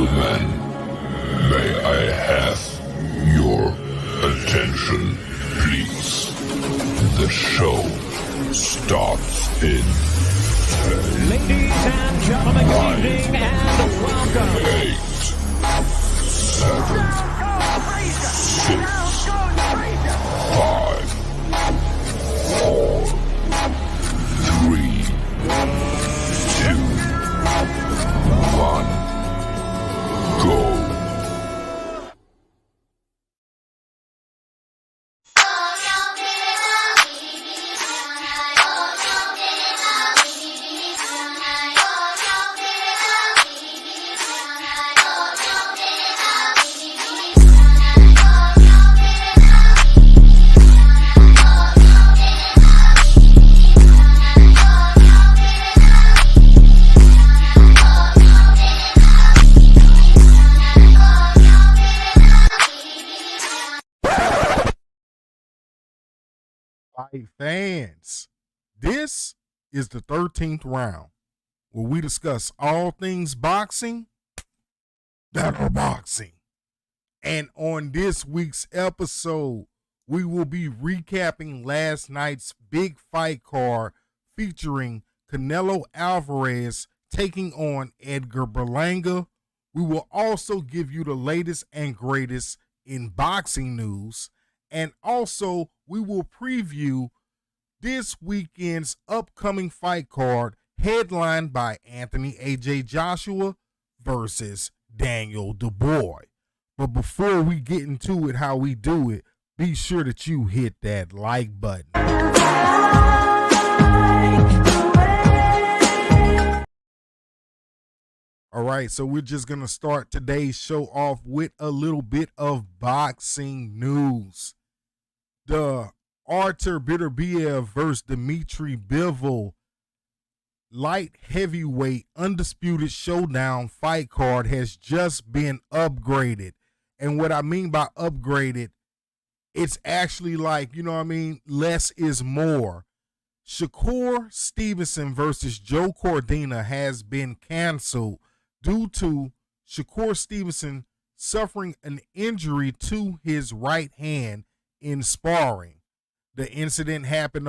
gentlemen, may I have your attention, please? The show starts in 10, Ladies and gentlemen, good evening and welcome. 8, 7, 6, 5, 4, 3, 2, 1, go. Fight fans, this is the 13th round where we discuss all things boxing that are boxing. And on this week's episode, we will be recapping last night's big fight card featuring Canelo Alvarez taking on Edgar Berlanga. We will also give you the latest and greatest in boxing news. And also, we will preview this weekend's upcoming fight card headlined by Anthony A.J. Joshua versus Daniel DUBOIS. But before we get into it, how we do it, be sure that you hit that like button. All right, so we're just going to start today's show off with a little bit of boxing news. The Artur Beterbiev versus Dmitry Bivol light heavyweight undisputed showdown fight card has just been upgraded. And what I mean by upgraded, it's actually like, less is more. Shakur Stevenson versus Joe Cordina has been canceled due to Shakur Stevenson suffering an injury to his right hand in sparring. The incident happened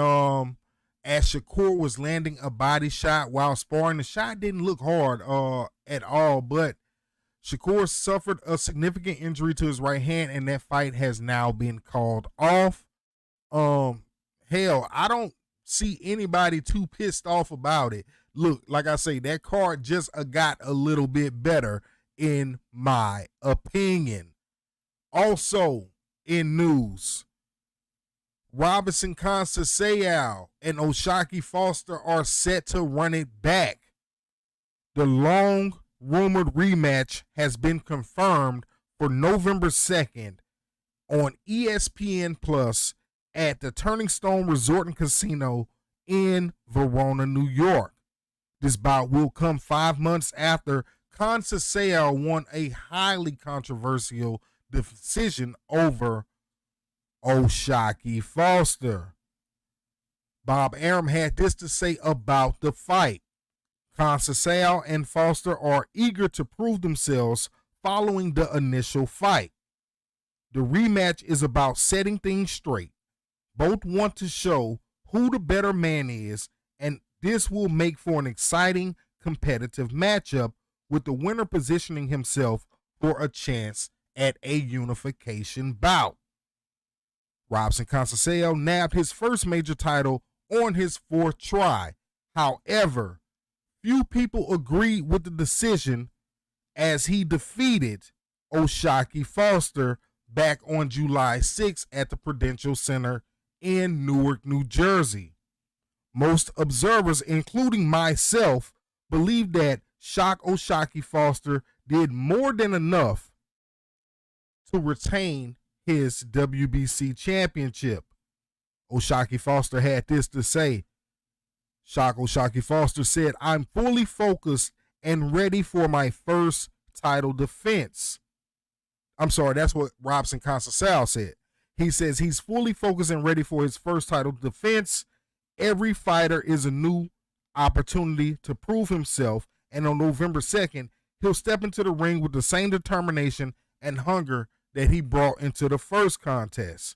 as Shakur was landing a body shot while sparring. The shot didn't look hard at all, but Shakur suffered a significant injury to his right hand, and that fight has now been called off. Hell, I don't see anybody too pissed off about it. Look, like I say, that card just got a little bit better in my opinion. Also, in news, Robinson Conceição and O'Shaquie Foster are set to run it back. The long-rumored rematch has been confirmed for November 2nd on ESPN Plus at the Turning Stone Resort and Casino in Verona, New York. This bout will come 5 months after Conceição won a highly controversial decision over O'Shaquie Foster. Bob Arum had this to say about the fight. Conceição and Foster are eager to prove themselves following the initial fight. The rematch is about setting things straight. Both want to show who the better man is, and this will make for an exciting, competitive matchup, with the winner positioning himself for a chance at a unification bout. Robinson Conceição nabbed his first major title on his fourth try. However, few people agreed with the decision as he defeated O'Shaquie Foster back on July 6th at the Prudential Center in Newark, New Jersey. Most observers, including myself, believe that O'Shaquie Foster did more than enough to retain his WBC championship. O'Shaquie Foster had this to say. O'Shaquie Foster said, "I'm fully focused and ready for my first title defense." I'm sorry, that's what Robinson Conceição said. He says he's fully focused and ready for his first title defense. Every fighter is a new opportunity to prove himself, and on November 2nd, he'll step into the ring with the same determination and hunger that he brought into the first contest.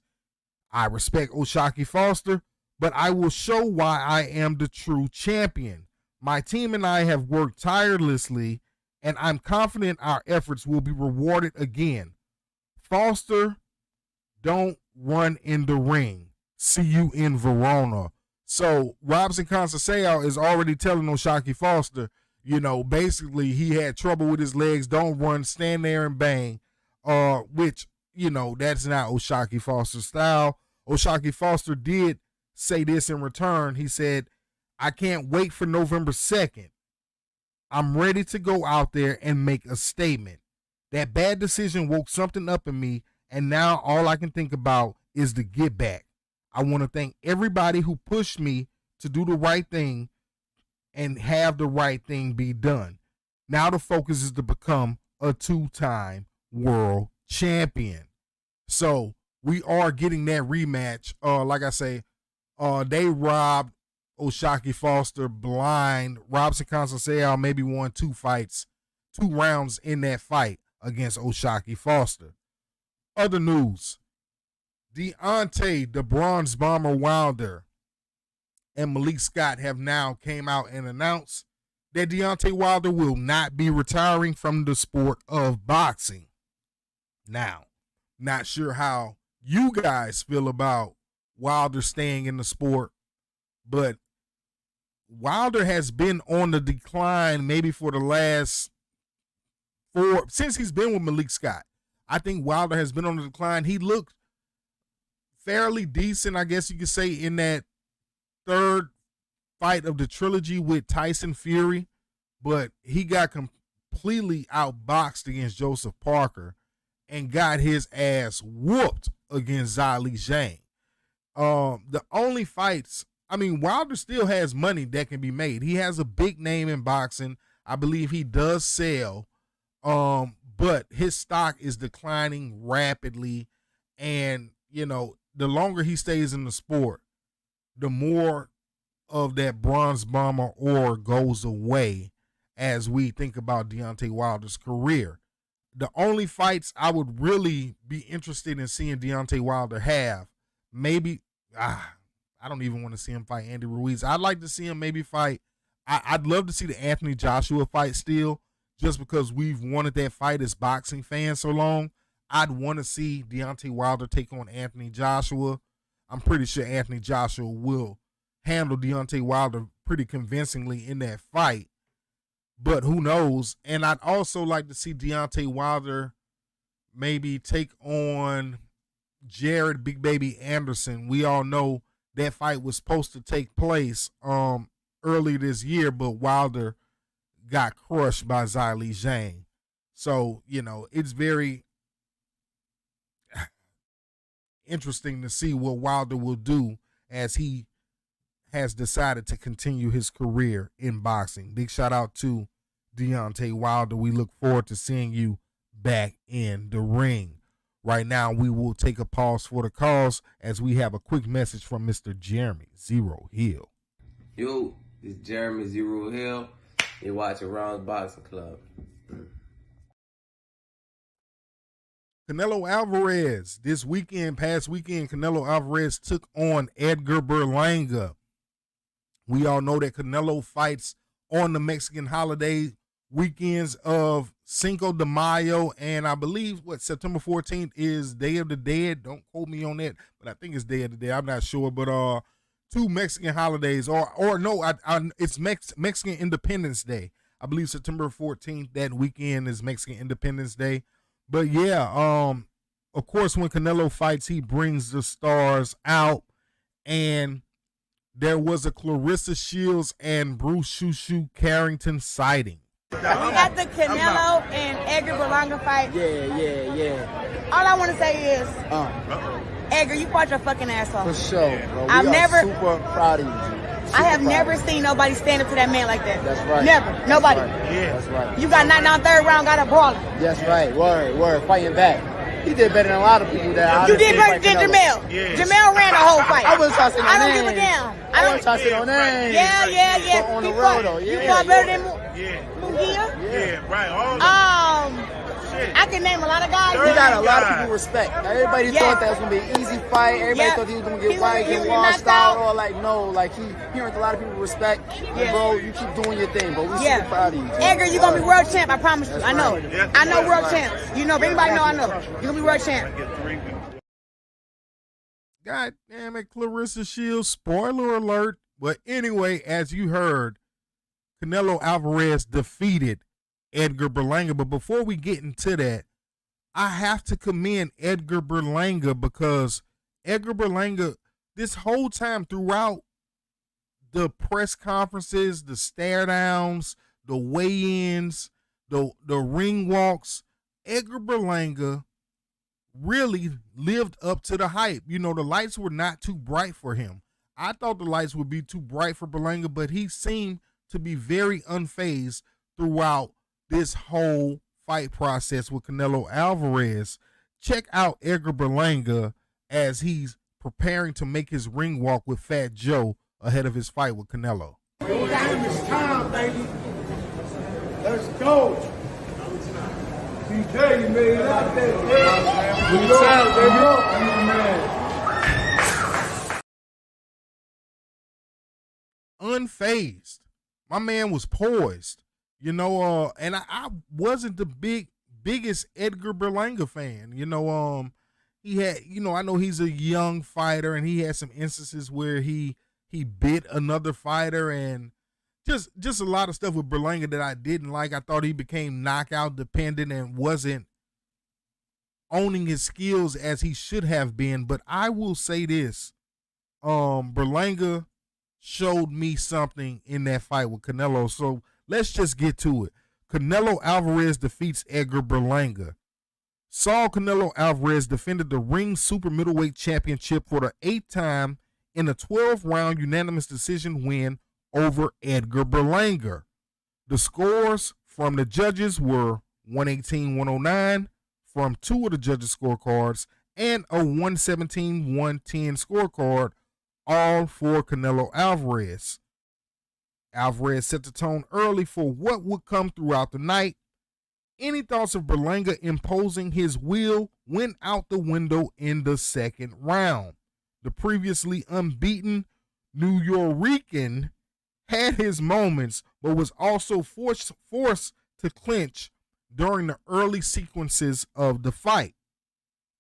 I respect O'Shaquie Foster, but I will show why I am the true champion. My team and I have worked tirelessly, and I'm confident our efforts will be rewarded again. Foster, don't run in the ring. See you in Verona. So Robson Conceição is already telling O'Shaquie Foster, basically he had trouble with his legs. Don't run, stand there and bang. Which, that's not O'Shaquie Foster's style. O'Shaquie Foster did say this in return. He said, I can't wait for November 2nd. I'm ready to go out there and make a statement. That bad decision woke something up in me, and now all I can think about is the get back. I want to thank everybody who pushed me to do the right thing and have the right thing be done. Now the focus is to become a 2-time world champion. So we are getting that rematch. Like I say, they robbed O'Shaquie Foster blind. Robson Conceição maybe won 2 rounds in that fight against O'Shaquie Foster. Other news. Deontay, the Bronze Bomber Wilder, and Malik Scott have now came out and announced that Deontay Wilder will not be retiring from the sport of boxing. Now, not sure how you guys feel about Wilder staying in the sport, but Wilder has been on the decline maybe for the last since he's been with Malik Scott. I think Wilder has been on the decline. He looked fairly decent, I guess you could say, in that third fight of the trilogy with Tyson Fury, but he got completely outboxed against Joseph Parker and got his ass whooped against Zhilei Zhang. The only fights, Wilder still has money that can be made. He has a big name in boxing. I believe he does sell, but his stock is declining rapidly, and the longer he stays in the sport, the more of that bronze bomber aura goes away as we think about Deontay Wilder's career. The only fights I would really be interested in seeing Deontay Wilder have, maybe, I don't even want to see him fight Andy Ruiz. I'd like to see him maybe fight, I'd love to see the Anthony Joshua fight still, just because we've wanted that fight as boxing fans so long. I'd want to see Deontay Wilder take on Anthony Joshua. I'm pretty sure Anthony Joshua will handle Deontay Wilder pretty convincingly in that fight. But who knows? And I'd also like to see Deontay Wilder maybe take on Jared Big Baby Anderson. We all know that fight was supposed to take place early this year, but Wilder got crushed by Zhilei Zhang. So, it's very interesting to see what Wilder will do as he has decided to continue his career in boxing. Big shout out to Deontay Wilder. We look forward to seeing you back in the ring. Right now, we will take a pause for the cause as we have a quick message from Mr. Jeremy Zero Hill. Yo, this is Jeremy Zero Hill. You're watching Ron's Boxing Club. Canelo Alvarez. Past weekend, Canelo Alvarez took on Edgar Berlanga. We all know that Canelo fights on the Mexican holiday weekends of Cinco de Mayo, and I believe September 14th is Day of the Dead. Don't quote me on that, but I think it's Day of the Dead. I'm not sure, but 2 Mexican holidays, it's Mexican Independence Day. I believe September 14th, that weekend, is Mexican Independence Day. But yeah, of course, when Canelo fights, he brings the stars out, and there was a Clarissa Shields and Bruce Shushu Carrington sighting. We got the Canelo and Edgar Berlanga fight. Yeah. All I want to say is, Edgar, you fought your fucking ass off. For sure, bro. I've never super proud of you. I have never seen nobody stand up to that man like that. That's right. Never. Nobody. That's right. You got knocked down third round, got a brawler. That's right. Word. Fighting back. He did better than a lot of people that I You did better than Canelo. Jamel. Yeah. Jamel ran the whole fight. I wasn't trying to say no I don't names. give a damn. I wasn't trying to say no names. Yeah. But on the You road, fought- though, You yeah. fought better than Yeah. Munguia. Yeah, right. All of them. Shit. I can name a lot of guys. He got a lot of people respect. Everybody Yeah. thought that was gonna be an easy fight. Everybody Yeah. thought he was gonna He get white, was get knocked washed out, out. or like no, like he earned a lot of people respect. Yeah. And bro, you keep doing your thing, bro. We Yeah. super proud of you. Edgar, you're gonna be world champ. I promise you. I know. right. I know world champs. You know, if anybody know, I know. You're gonna be world champ. I get 3 weeks. God damn it, Clarissa Shields. Spoiler alert. But anyway, as you heard, Canelo Alvarez defeated Edgar Berlanga. But before we get into that, I have to commend Edgar Berlanga because Edgar Berlanga, this whole time throughout the press conferences, the stare downs, the weigh-ins, the ring walks, Edgar Berlanga really lived up to the hype. You know, the lights were not too bright for him. I thought the lights would be too bright for Berlanga, but he seemed to be very unfazed throughout this whole fight process with Canelo Alvarez. Check out Edgar Berlanga as he's preparing to make his ring walk with Fat Joe ahead of his fight with Canelo. It's time, baby. Let's go. BK, you made it out there. Good job, baby. Unfazed. My man was poised. You know, and I wasn't the biggest Edgar Berlanga fan. You know, he had, you know, I know he's a young fighter and he had some instances where he bit another fighter and just a lot of stuff with Berlanga that I didn't like. I thought he became knockout dependent and wasn't owning his skills as he should have been. But I will say this, Berlanga showed me something in that fight with Canelo. So let's just get to it. Canelo Alvarez defeats Edgar Berlanga. Saul Canelo Alvarez defended the Ring Super Middleweight Championship for the 8th time in a 12-round unanimous decision win over Edgar Berlanga. The scores from the judges were 118-109 from 2 of the judges' scorecards and a 117-110 scorecard, all for Canelo Alvarez. Alvarez set the tone early for what would come throughout the night. Any thoughts of Berlanga imposing his will went out the window in the 2nd round. The previously unbeaten New Yorican had his moments, but was also forced to clinch during the early sequences of the fight.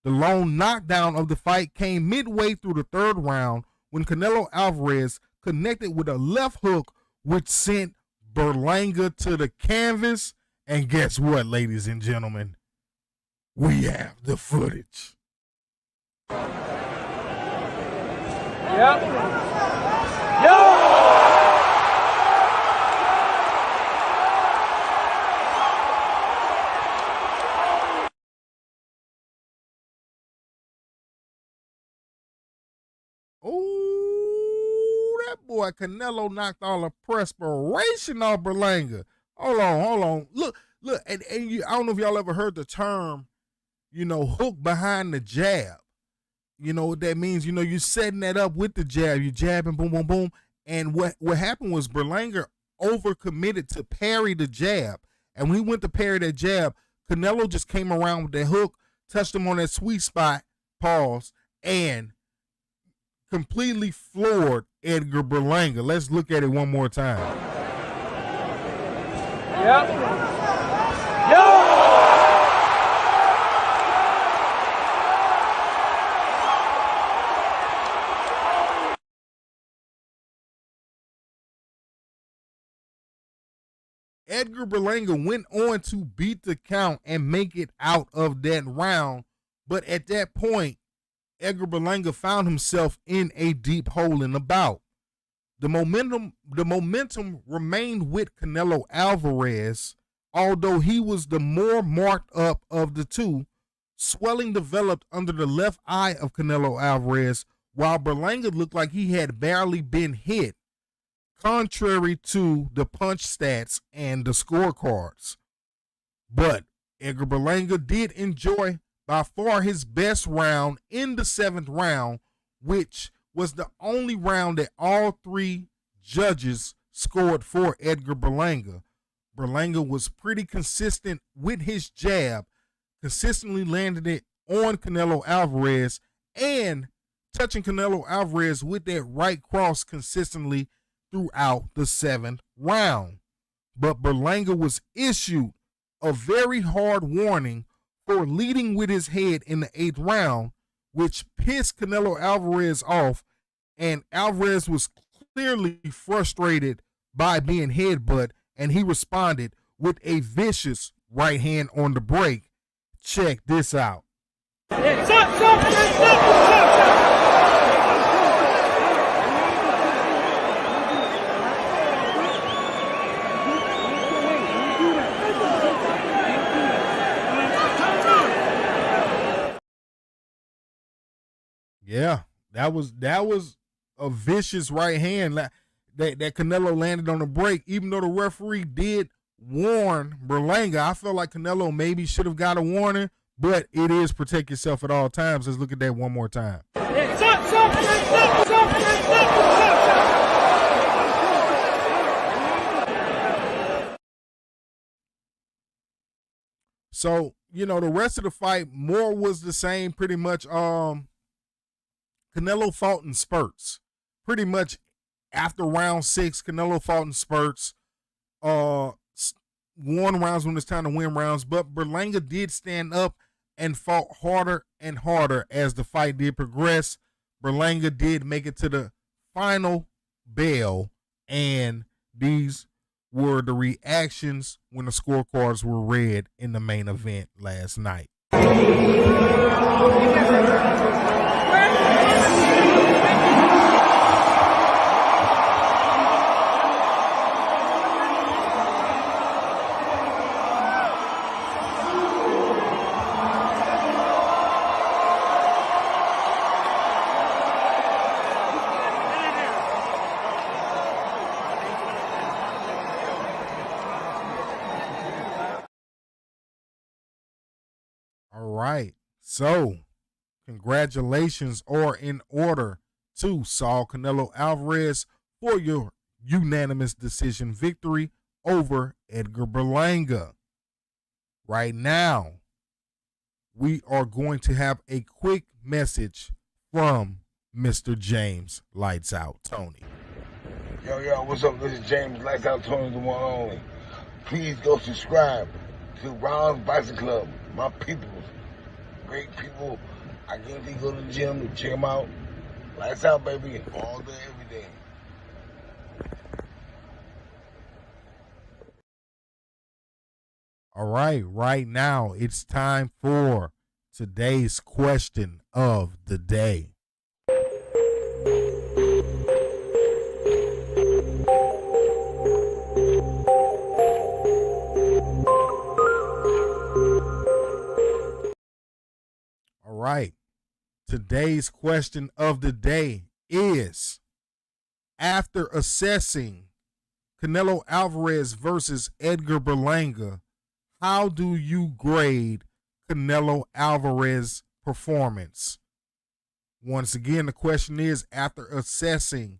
The lone knockdown of the fight came midway through the 3rd round when Canelo Alvarez connected with a left hook which sent Berlanga to the canvas. And guess what, ladies and gentlemen? We have the footage. Yep. Yo! Oh, that boy Canelo knocked all the perspiration off Berlanga. Hold on. Look, and I don't know if y'all ever heard the term, hook behind the jab. You know what that means? You're setting that up with the jab. You're jabbing, boom, boom, boom. And what happened was Berlanga overcommitted to parry the jab. And when he went to parry that jab, Canelo just came around with that hook, touched him on that sweet spot, pause, and completely floored Edgar Berlanga. Let's look at it one more time. Yep. Yo! Edgar Berlanga went on to beat the count and make it out of that round. But at that point, Edgar Berlanga found himself in a deep hole in the bout. The momentum remained with Canelo Alvarez, although he was the more marked up of the two. Swelling developed under the left eye of Canelo Alvarez, while Berlanga looked like he had barely been hit, contrary to the punch stats and the scorecards. But Edgar Berlanga did enjoy by far his best round in the 7th round, which was the only round that all 3 judges scored for Edgar Berlanga. Berlanga was pretty consistent with his jab, consistently landed it on Canelo Alvarez and touching Canelo Alvarez with that right cross consistently throughout the 7th round. But Berlanga was issued a very hard warning for leading with his head in the 8th round, which pissed Canelo Alvarez off, and Alvarez was clearly frustrated by being headbutt, and he responded with a vicious right hand on the break. Check this out. Yeah, that was a vicious right hand that Canelo landed on the break. Even though the referee did warn Berlanga, I felt like Canelo maybe should have got a warning, but it is protect yourself at all times. Let's look at that one more time. So, the rest of the fight, more was the same pretty much. Canelo fought in spurts. Pretty much after round 6, Canelo fought in spurts. Won rounds when it's time to win rounds, but Berlanga did stand up and fought harder and harder as the fight did progress. Berlanga did make it to the final bell, and these were the reactions when the scorecards were read in the main event last night. All right, so congratulations are in order to Saul Canelo Alvarez for your unanimous decision victory over Edgar Berlanga. Right now, we are going to have a quick message from Mr. James Lights Out Tony. Yo, what's up? This is James Lights Out Tony, the one only. Please go subscribe to Ron's Boxing Club. My people, great people. I guarantee you go to the gym to check them out. Lights out, baby, all day, every day. All right now it's time for today's question of the day. All right. Today's question of the day is, after assessing Canelo Alvarez versus Edgar Berlanga, how do you grade Canelo Alvarez's performance? Once again, the question is, after assessing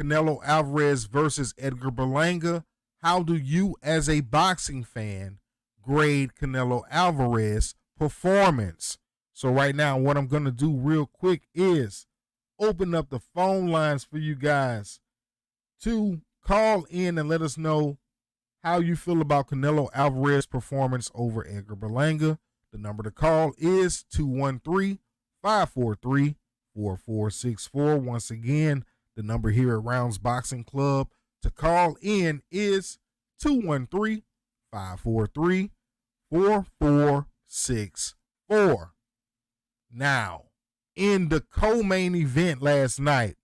Canelo Alvarez versus Edgar Berlanga, how do you as a boxing fan grade Canelo Alvarez's performance? So right now, what I'm going to do real quick is open up the phone lines for you guys to call in and let us know how you feel about Canelo Alvarez's performance over Edgar Berlanga. The number to call is 213-543-4464. Once again, the number here at Rounds Boxing Club to call in is 213-543-4464. Now, in the co-main event last night,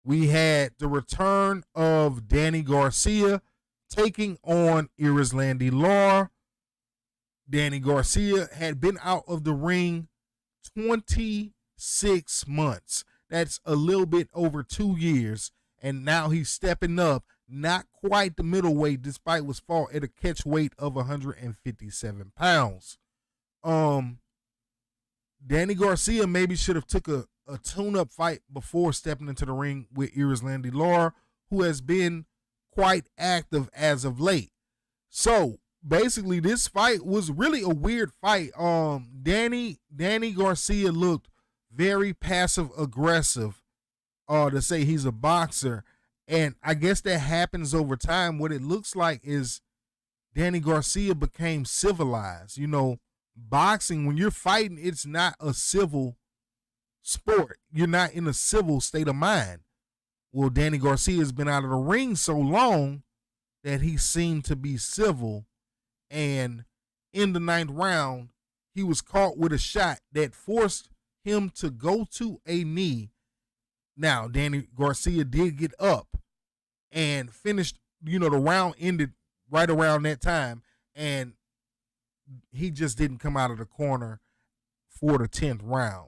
we had the return of Danny Garcia taking on Erislandy Lara. Danny Garcia had been out of the ring 26 months. That's a little bit over 2 years. And now he's stepping up, not quite the middleweight, despite was fought at a catch weight of 157 pounds. Danny Garcia maybe should have took a tune-up fight before stepping into the ring with Erislandy Lara, who has been quite active as of late. So basically, this fight was really a weird fight. Danny Garcia looked very passive aggressive, to say he's a boxer, and I guess that happens over time. What it looks like is Danny Garcia became civilized. You know, boxing, when you're fighting, it's not a civil sport. You're not in a civil state of mind. Well, Danny Garcia has been out of the ring so long that he seemed to be civil, and in the 9th round, he was caught with a shot that forced him to go to a knee. Now, Danny Garcia did get up and finished, the round ended right around that time, and he just didn't come out of the corner for the 10th round.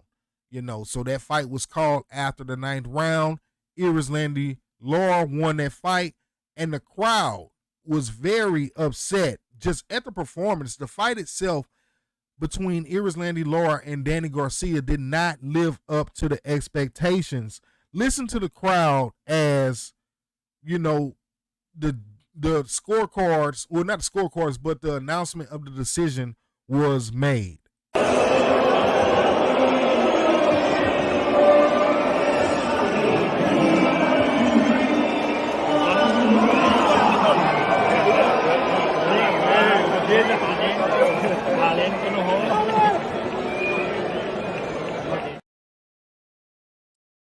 So that fight was called after the 9th round. Erislandy Lara won that fight, and the crowd was very upset just at the performance. The fight itself between Erislandy Lara and Danny Garcia did not live up to the expectations. Listen to the crowd as, the scorecards, well, not the scorecards, but the announcement of the decision was made.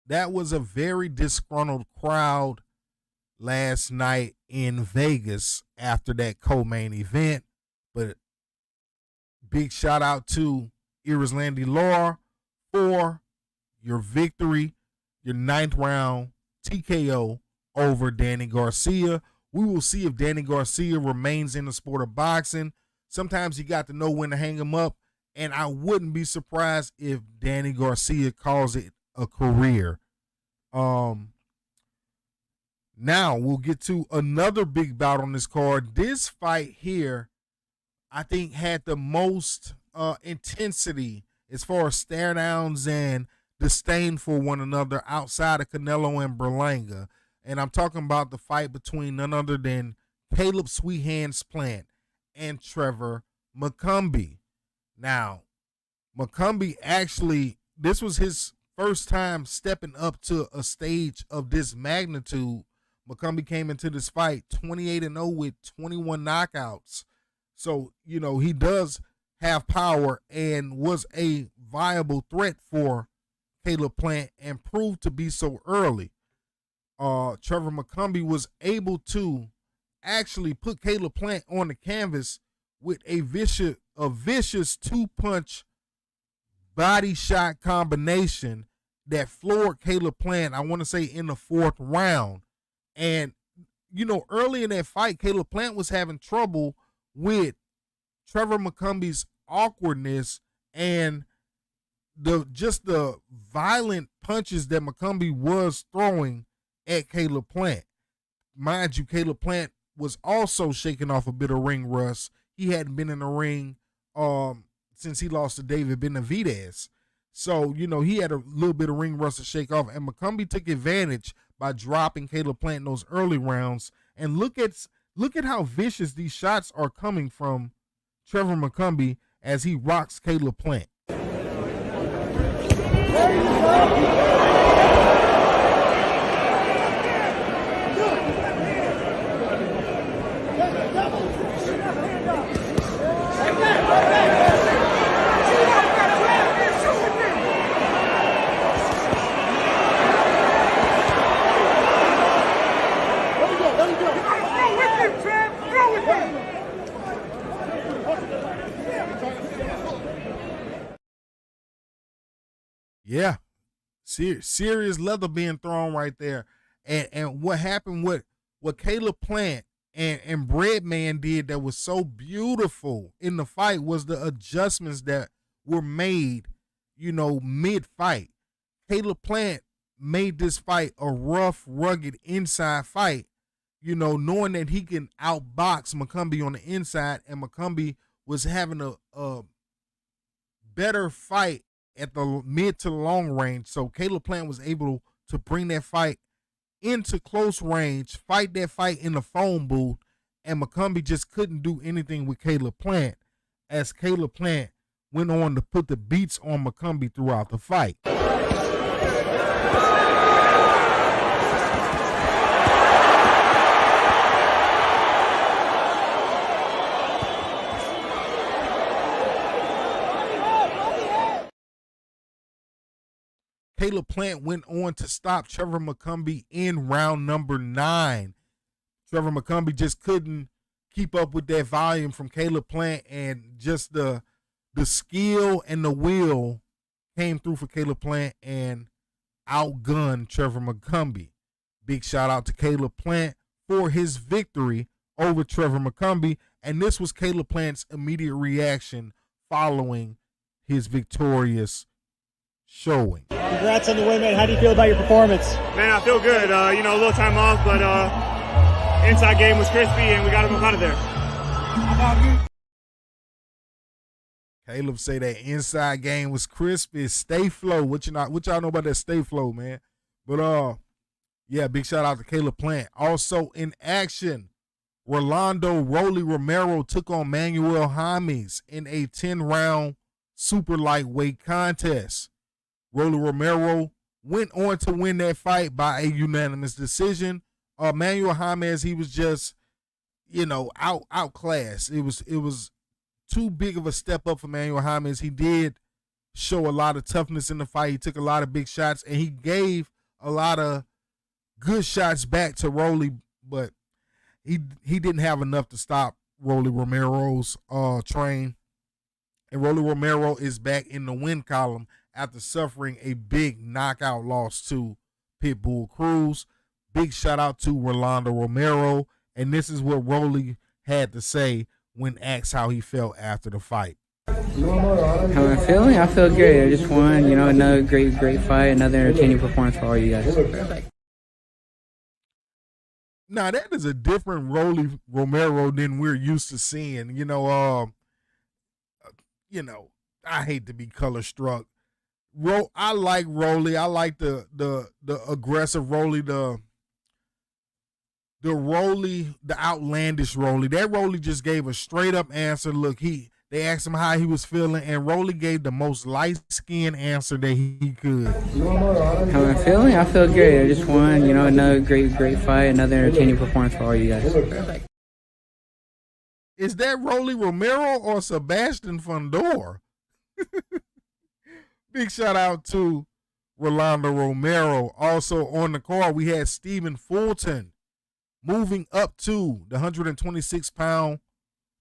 That was a very disgruntled crowd last night in Vegas after that co-main event. But big shout out to Erislandy Lara for your victory, your 9th round TKO over Danny Garcia. We will see if Danny Garcia remains in the sport of boxing. Sometimes you got to know when to hang him up, and I wouldn't be surprised if Danny Garcia calls it a career. Now we'll get to another big bout on this card. This fight here, I think, had the most intensity as far as stare downs and disdain for one another outside of Canelo and Berlanga. And I'm talking about the fight between none other than Caleb Sweet Hands Plant and Trevor McCombie. Now, McCombie actually, this was his first time stepping up to a stage of this magnitude. McCombie came into this fight 28-0 with 21 knockouts. So, he does have power and was a viable threat for Caleb Plant and proved to be so early. Trevor McCombie was able to actually put Caleb Plant on the canvas with a vicious two-punch body shot combination that floored Caleb Plant, I want to say, in the 4th round. And, early in that fight, Caleb Plant was having trouble with Trevor McCombie's awkwardness and the violent punches that McCombie was throwing at Caleb Plant. Mind you, Caleb Plant was also shaking off a bit of ring rust. He hadn't been in the ring since he lost to David Benavidez. So, he had a little bit of ring rust to shake off, and McCombie took advantage by dropping Caleb Plant in those early rounds. And look at how vicious these shots are coming from Trevor McCombie as he rocks Caleb Plant. Yeah, serious leather being thrown right there. And what happened with what Caleb Plant and Breadman did that was so beautiful in the fight was the adjustments that were made, mid-fight. Caleb Plant made this fight a rough, rugged inside fight, knowing that he can outbox McCombie on the inside, and McCombie was having a better fight at the mid to long range. So Caleb Plant was able to bring that fight into close range, fight that fight in the phone booth, and McCombie just couldn't do anything with Caleb Plant, as Caleb Plant went on to put the beats on McCombie throughout the fight. Caleb Plant went on to stop Trevor McCombie in round number 9. Trevor McCombie just couldn't keep up with that volume from Caleb Plant, and just the skill and the will came through for Caleb Plant and outgunned Trevor McCombie. Big shout out to Caleb Plant for his victory over Trevor McCombie, and this was Caleb Plant's immediate reaction following his victorious showing. Congrats on the win, man. How do you feel about your performance? Man, I feel good. A little time off, but inside game was crispy, and we got him up out of there. Caleb say that inside game was crispy. Stay flow. What y'all know about that stay flow, man? But yeah, big shout out to Caleb Plant. Also in action, Rolando Rolly Romero took on Manuel James in a 10-round super lightweight contest. Rolly Romero went on to win that fight by a unanimous decision. Manuel James, he was just, outclassed. It was too big of a step up for Manuel James. He did show a lot of toughness in the fight. He took a lot of big shots, and he gave a lot of good shots back to Rolly, but he didn't have enough to stop Rolly Romero's train. And Rolly Romero is back in the win column after suffering a big knockout loss to Pitbull Cruz. Big shout out to Rolando Romero. And this is what Rolly had to say when asked how he felt after the fight. How am I feeling? I feel great. I just won, another great fight, another entertaining performance for all you guys. Now, that is a different Rolly Romero than we're used to seeing. I hate to be color struck. I like Rolly. I like the aggressive Rolly, the Rolly, the outlandish Rolly. That Rolly just gave a straight up answer. Look, they asked him how he was feeling, and Rolly gave the most light-skinned answer that he could. How am I feeling? I feel great. I just won, another great fight, another entertaining performance for all you guys. Is that Rolly Romero or Sebastian Fundora? Big shout out to Rolando Romero. Also on the card, we had Stephen Fulton moving up to the 126-pound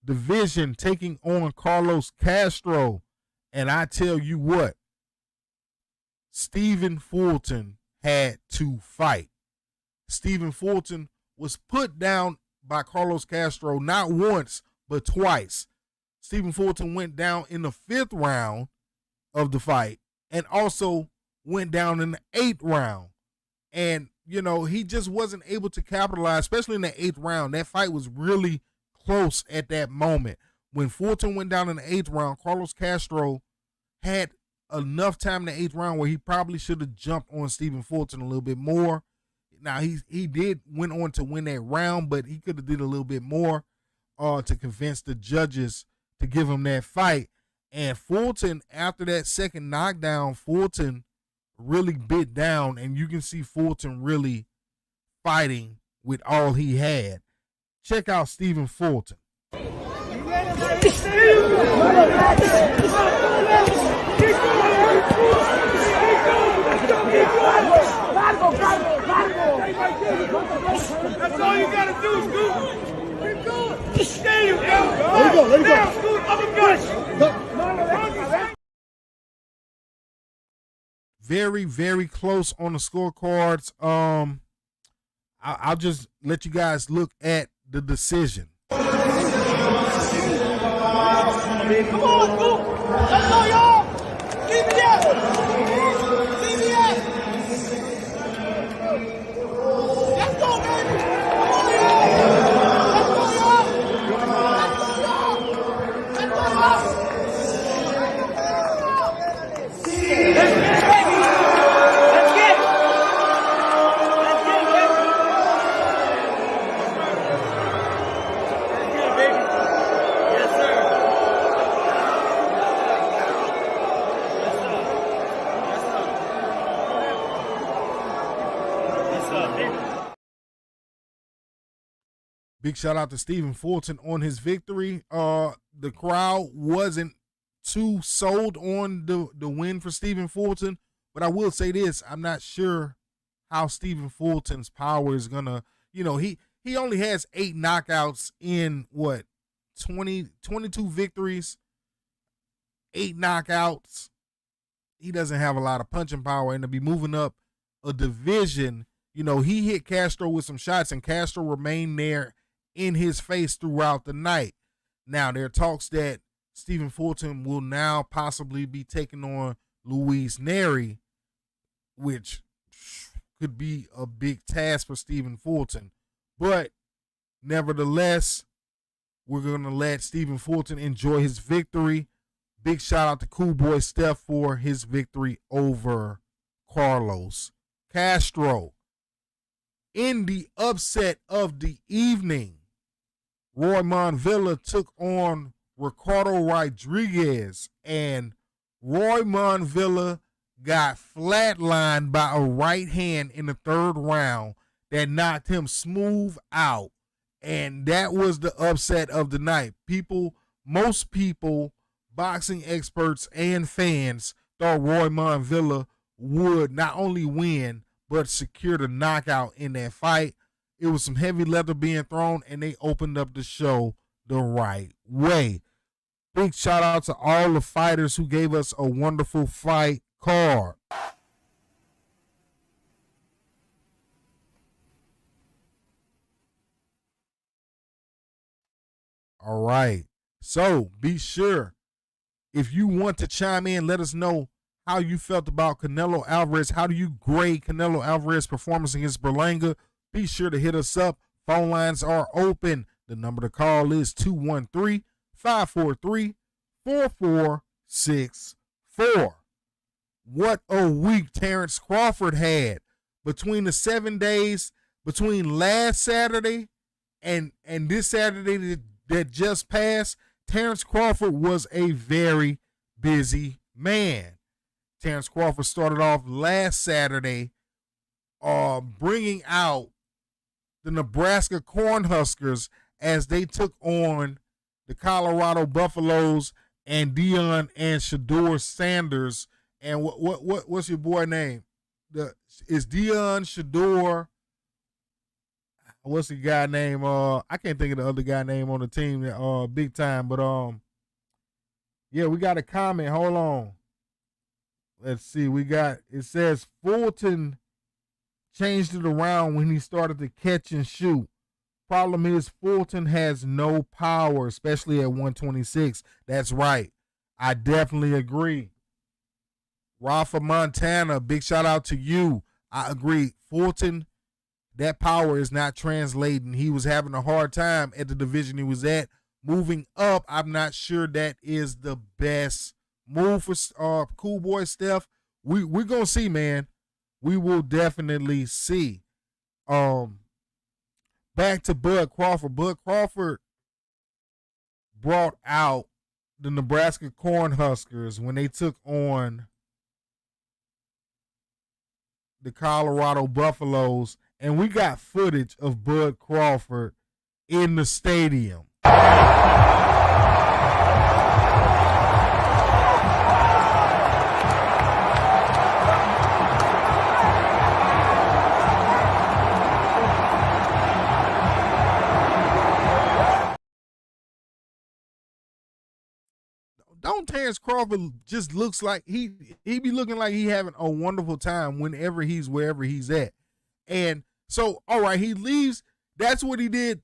division, taking on Carlos Castro. And I tell you what, Stephen Fulton had to fight. Stephen Fulton was put down by Carlos Castro not once, but twice. Stephen Fulton went down in the 5th round of the fight and also went down in the 8th round. And, he just wasn't able to capitalize, especially in the 8th round. That fight was really close at that moment. When Fulton went down in the 8th round, Carlos Castro had enough time in the 8th round where he probably should have jumped on Stephen Fulton a little bit more. Now, he did went on to win that round, but he could have did a little bit more to convince the judges to give him that fight. And Fulton, after that second knockdown, Fulton really bit down, and you can see Fulton really fighting with all he had. Check out Stephen Fulton. That's all you gotta do, Scoop. Keep going. There you go. Let it go. Let it go. Scoop, uppercut. Very, very close on the scorecards. I'll just let you guys look at the decision. Come on, Scoop. Let's go, y'all. CBS. CBS. Let's go, baby. Come on, y'all. Let's go, y'all. Let's go, y'all. Let's go, y'all. Big shout out to Stephen Fulton on his victory. The crowd wasn't too sold on the win for Stephen Fulton, but I will say this: I'm not sure how Stephen Fulton's power is gonna. He only has 8 knockouts in 22 victories, 8 knockouts. He doesn't have a lot of punching power, and to be moving up a division, he hit Castro with some shots, and Castro remained there in his face throughout the night. Now, there are talks that Stephen Fulton will now possibly be taking on Luis Neri, which could be a big task for Stephen Fulton. But nevertheless, we're going to let Stephen Fulton enjoy his victory. Big shout out to Cool Boy Steph for his victory over Carlos Castro. In the upset of the evening, Roy Monvilla took on Ricardo Rodriguez, and Roy Monvilla got flatlined by a right hand in the 3rd round that knocked him smooth out. And that was the upset of the night. Most people, boxing experts and fans, thought Roy Monvilla would not only win, but secure the knockout in that fight. It was some heavy leather being thrown, and they opened up the show the right way. Big shout out to all the fighters who gave us a wonderful fight card. All right. So be sure, if you want to chime in, let us know how you felt about Canelo Alvarez. How do you grade Canelo Alvarez's performance against Berlanga? Be sure to hit us up. Phone lines are open. The number to call is 213-543-4464. What a week Terrence Crawford had. Between the 7 days, between last Saturday and this Saturday that just passed, Terrence Crawford was a very busy man. Terrence Crawford started off last Saturday bringing out the Nebraska Cornhuskers as they took on the Colorado Buffaloes and Deion and Shador Sanders. And what's your boy name? Is Deion Shador? What's the guy name? I can't think of the other guy name on the team that big time, but yeah, we got a comment. Hold on. Let's see. It says Fulton changed it around when he started to catch and shoot. Problem is Fulton has no power, especially at 126. That's right. I definitely agree. Rafa Montana, big shout out to you. I agree. Fulton, that power is not translating. He was having a hard time at the division he was at. Moving up, I'm not sure that is the best move for Cool Boy Steph. We're going to see, man. We will definitely see. Back to Bud Crawford. Bud Crawford brought out the Nebraska Cornhuskers when they took on the Colorado Buffaloes, and we got footage of Bud Crawford in the stadium. Don't Terrence Crawford just looks like he be looking like he having a wonderful time whenever he's wherever he's at. And so, all right, he leaves. That's what he did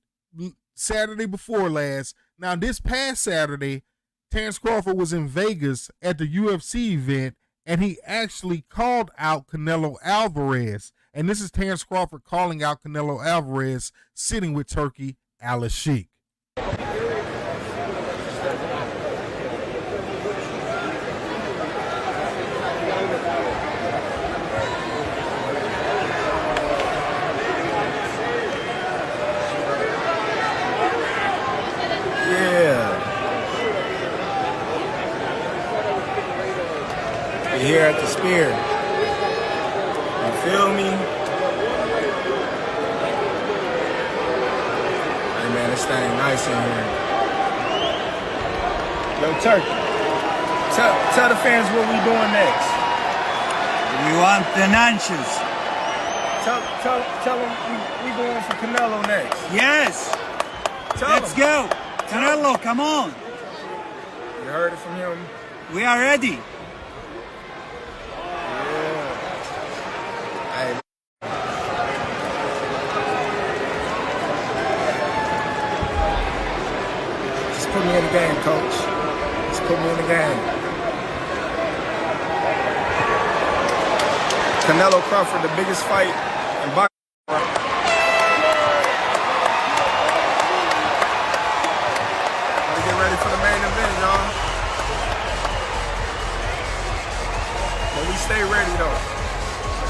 Saturday before last. Now, this past Saturday, Terrence Crawford was in Vegas at the UFC event, and he actually called out Canelo Alvarez. And this is Terrence Crawford calling out Canelo Alvarez, sitting with Turkey Al-Sheikh. Here at the Spear. You feel me? Hey thing nice in here. Yo, Turkey, tell the fans what we doing next. We want the nachos. Tell them we going for Canelo next. Yes. Let's go. Canelo, come on. You heard it from him. We are ready. Hey. Just put me in the game, coach. Just put me in the game. Canelo Crawford, the biggest fight in boxing. Gotta get ready for the main event, y'all. But we stay ready, though.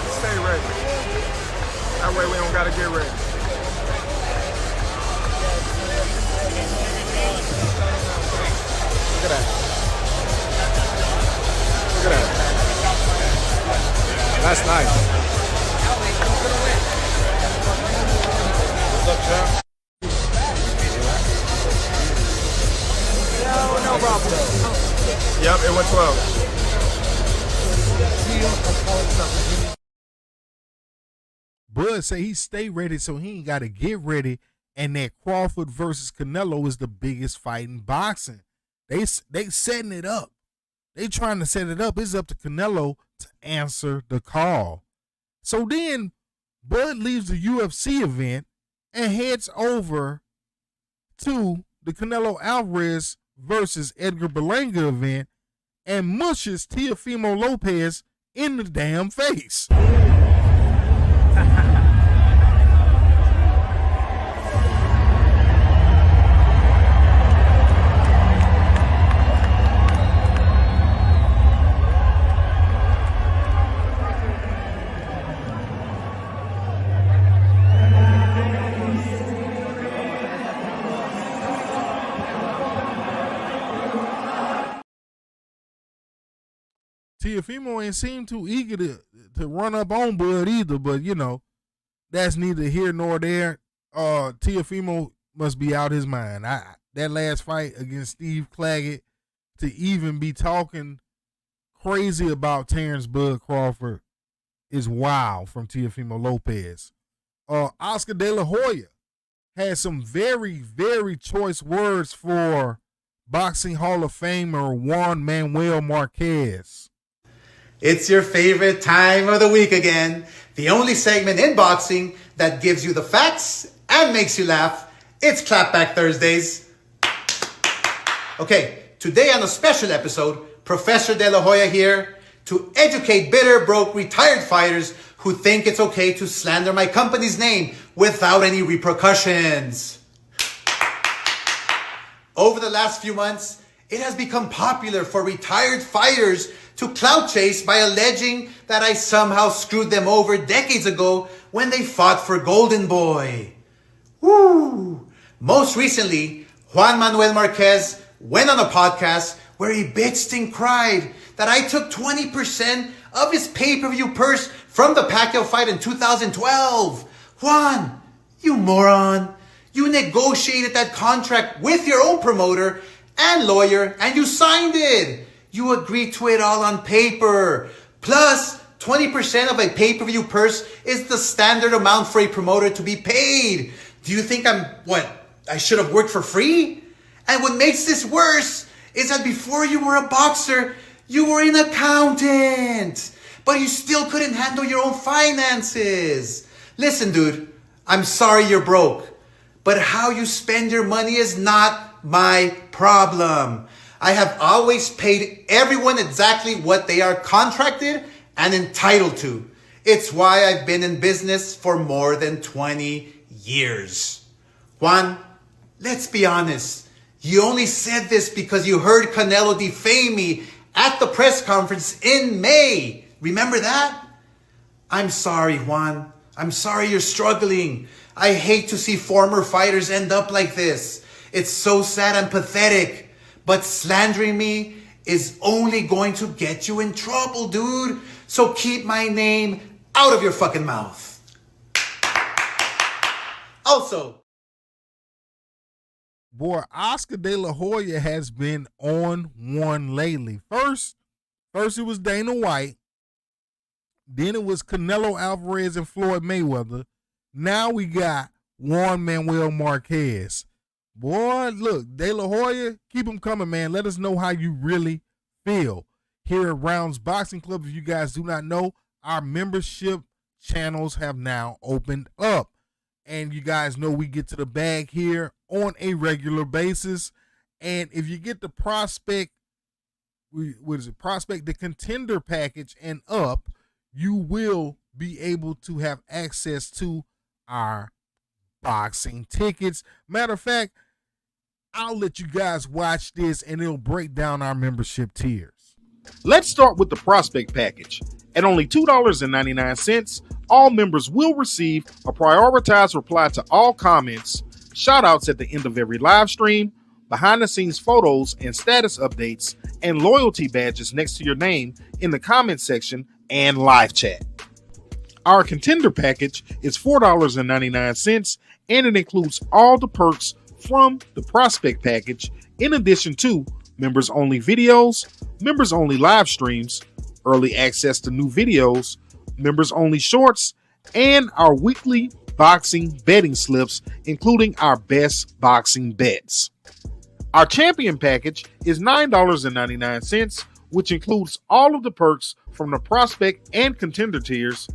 We stay ready. That way we don't gotta get ready. Look at that. Look at that. That's nice. What's up, champ? No problem. Yep, it went 12. Bud say he stay ready, so he ain't got to get ready. And that Crawford versus Canelo is the biggest fight in boxing. They setting it up. They trying to set it up. It's up to Canelo to answer the call. So then Bud leaves the UFC event and heads over to the Canelo Alvarez versus Edgar Berlanga event and mushes Teofimo Lopez in the damn face. Teofimo ain't seem too eager to run up on Bud either, but you know, that's neither here nor there. Teofimo must be out his mind. That last fight against Steve Claggett, to even be talking crazy about Terrence Bud Crawford is wild from Teofimo Lopez. Oscar De La Hoya had some very, very choice words for Boxing Hall of Famer Juan Manuel Marquez. It's your favorite time of the week again. The only segment in boxing that gives you the facts and makes you laugh. It's Clapback Thursdays. Okay, today on a special episode, Professor De La Hoya here to educate bitter, broke, retired fighters who think it's okay to slander my company's name without any repercussions. Over the last few months, it has become popular for retired fighters to clout chase by alleging that I somehow screwed them over decades ago when they fought for Golden Boy. Woo! Most recently, Juan Manuel Marquez went on a podcast where he bitched and cried that I took 20% of his pay-per-view purse from the Pacquiao fight in 2012. Juan, you moron. You negotiated that contract with your own promoter and lawyer, and you signed it. You agreed to it all on paper. Plus, 20% of a pay-per-view purse is the standard amount for a promoter to be paid. Do you think I should have worked for free? And what makes this worse is that before you were a boxer, you were an accountant. But you still couldn't handle your own finances. Listen, dude, I'm sorry you're broke. But how you spend your money is not my problem. I have always paid everyone exactly what they are contracted and entitled to. It's why I've been in business for more than 20 years. Juan, let's be honest. You only said this because you heard Canelo defame me at the press conference in May. Remember that? I'm sorry, Juan. I'm sorry you're struggling. I hate to see former fighters end up like this. It's so sad and pathetic. But slandering me is only going to get you in trouble, dude. So keep my name out of your fucking mouth. Also, boy, Oscar De La Hoya has been on one lately. First it was Dana White. Then it was Canelo Alvarez and Floyd Mayweather. Now we got Juan Manuel Marquez. Boy, look, De La Hoya, keep them coming, man. Let us know how you really feel. Here at Rounds Boxing Club, if you guys do not know, our membership channels have now opened up. And you guys know we get to the bag here on a regular basis. And if you get the prospect, the contender package and up, you will be able to have access to our boxing tickets. Matter of fact, I'll let you guys watch this and it'll break down our membership tiers. Let's start with the prospect package. At only $2.99, all members will receive a prioritized reply to all comments, shout outs at the end of every live stream, behind the scenes photos and status updates, and loyalty badges next to your name in the comment section and live chat. Our contender package is $4.99 and it includes all the perks from the prospect package, in addition to members only videos, members only live streams, early access to new videos, members only shorts, and our weekly boxing betting slips, including our best boxing bets. Our champion package is $9.99, which includes all of the perks from the prospect and contender tiers,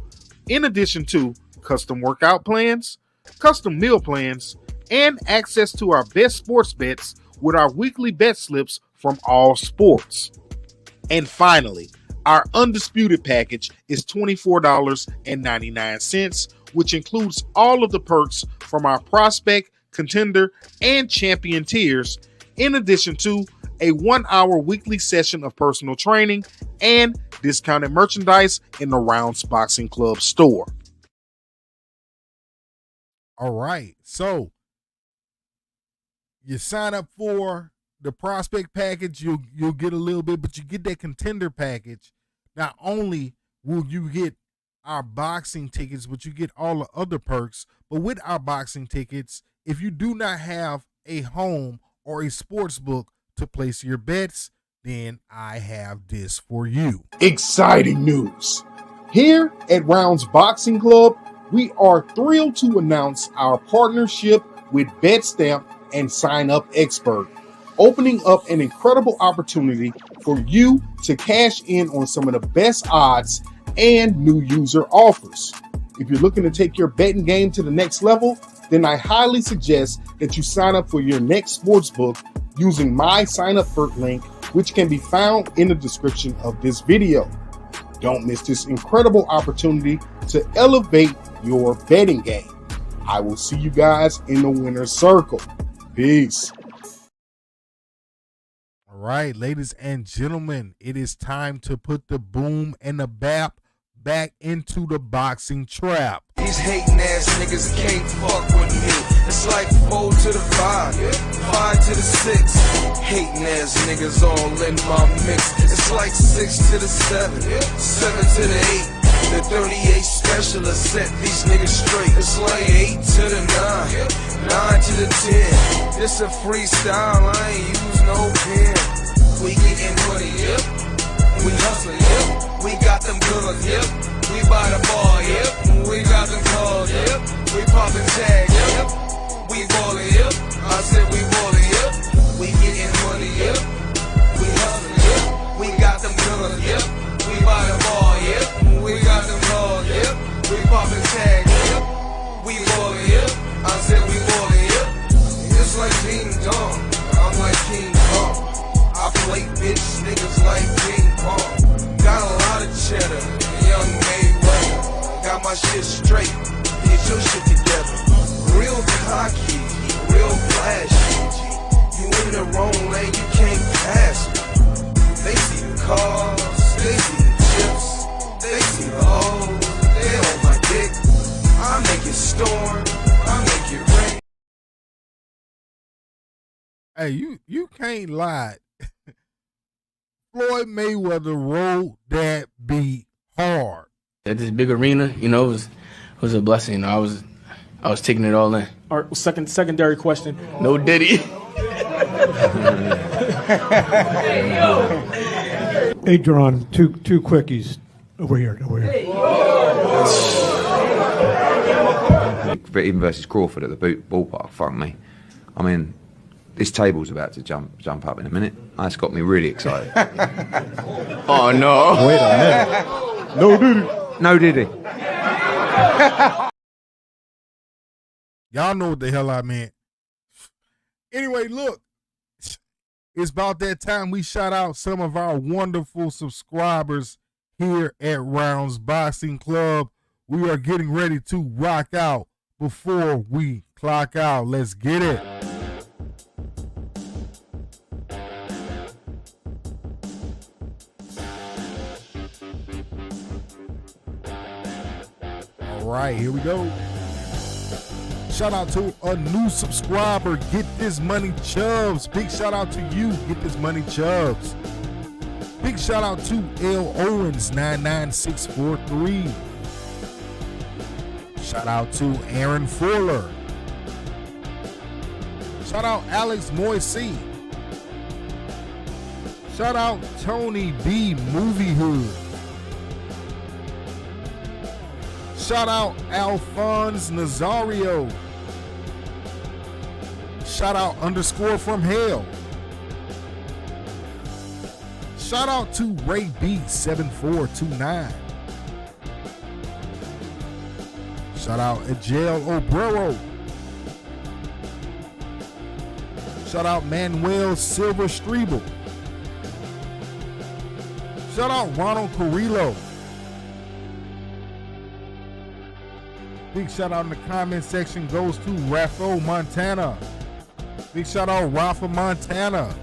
in addition to custom workout plans, custom meal plans, and access to our best sports bets with our weekly bet slips from all sports. And finally, our undisputed package is $24.99, which includes all of the perks from our prospect, contender, and champion tiers, in addition to a 1-hour weekly session of personal training and discounted merchandise in the Rounds Boxing Club store. All right, so you sign up for the prospect package, you'll get a little bit, but you get that contender package. Not only will you get our boxing tickets, but you get all the other perks. But with our boxing tickets, if you do not have a home or a sports book to place your bets, then I have this for you. Exciting news! Here at Rounds Boxing Club, we are thrilled to announce our partnership with BetStamp and Sign Up Expert, opening up an incredible opportunity for you to cash in on some of the best odds and new user offers. If you're looking to take your betting game to the next level, then I highly suggest that you sign up for your next sportsbook using my sign up for link, which can be found in the description of this video. Don't miss this incredible opportunity to elevate your betting game. I will see you guys in the winner's circle. Peace. All right, ladies and gentlemen, it is time to put the boom and the bap back into the boxing trap. These hating ass niggas can't fuck with me. It's like 4 to the 5, 5 to the 6. Hating ass niggas all in my mix. It's like 6 to the 7, 7 to the 8. The 38 specialist set these niggas straight. It's like 8 to the 9, 9 to the 10. This a freestyle, I ain't use no pen. We getting money, yep. We hustling, yep. We got them guns, yep. We buy the bar, yep. We got them cars, yep. We poppin' tags, yep. We ballin', yep. I said we ballin', yep. We getting money, yep. We hustling, yep. We got them guns, yep. We buy the bar, yep. We got them cars, yep. We poppin' tags, yep. We ballin', yep. I said we ballin', yep. It's like King Dong, I'm like King Kong. I play bitch niggas like King Kong. Got a lot of cheddar, young Mayweather. Got my shit straight, get your shit together. Real cocky, real flashy. You in the wrong lane, you can't pass it. They see the cars, they see the chips, they see the hoes, they on my dick. I make it storm, I make it rain. Hey, you can't lie. Floyd Mayweather rode that beat hard. At this big arena, you know, it was a blessing. You know, I was taking it all in. All right, secondary question. No Diddy. Adron, two quickies over here. But even versus Crawford at the ballpark, fuck me. I mean, this table's about to jump up in a minute. That's got me really excited. Oh no! Wait a minute. No Diddy. No Diddy. Y'all know what the hell I meant. Anyway, look, it's about that time we shout out some of our wonderful subscribers here at Rounds Boxing Club. We are getting ready to rock out before we clock out. Let's get it. All right, here we go. Shout out to a new subscriber, Get This Money Chubbs. Big shout out to you, Get This Money Chubbs. Big shout out to L Owens 99643. Shout out to Aaron Fuller. Shout out Alex Moisey. Shout out Tony B Movie Hood. Shout out Alphonse Nazario. Shout out _ from hell. Shout out to Ray B 7429. Shout out Ajel Obrero. Shout out Manuel Silver Strebel. Shout out Ronald Carrillo. Big shout out in the comment section goes to Rafael Montana. Big shout out Rafa Montana.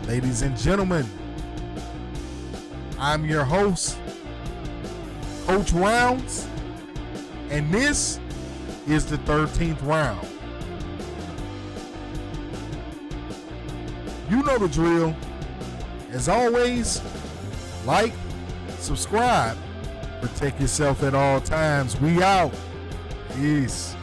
Ladies and gentlemen, I'm your host, Coach Rounds, and this is the 13th round. You know the drill. As always, like, subscribe, protect yourself at all times. We out. Peace.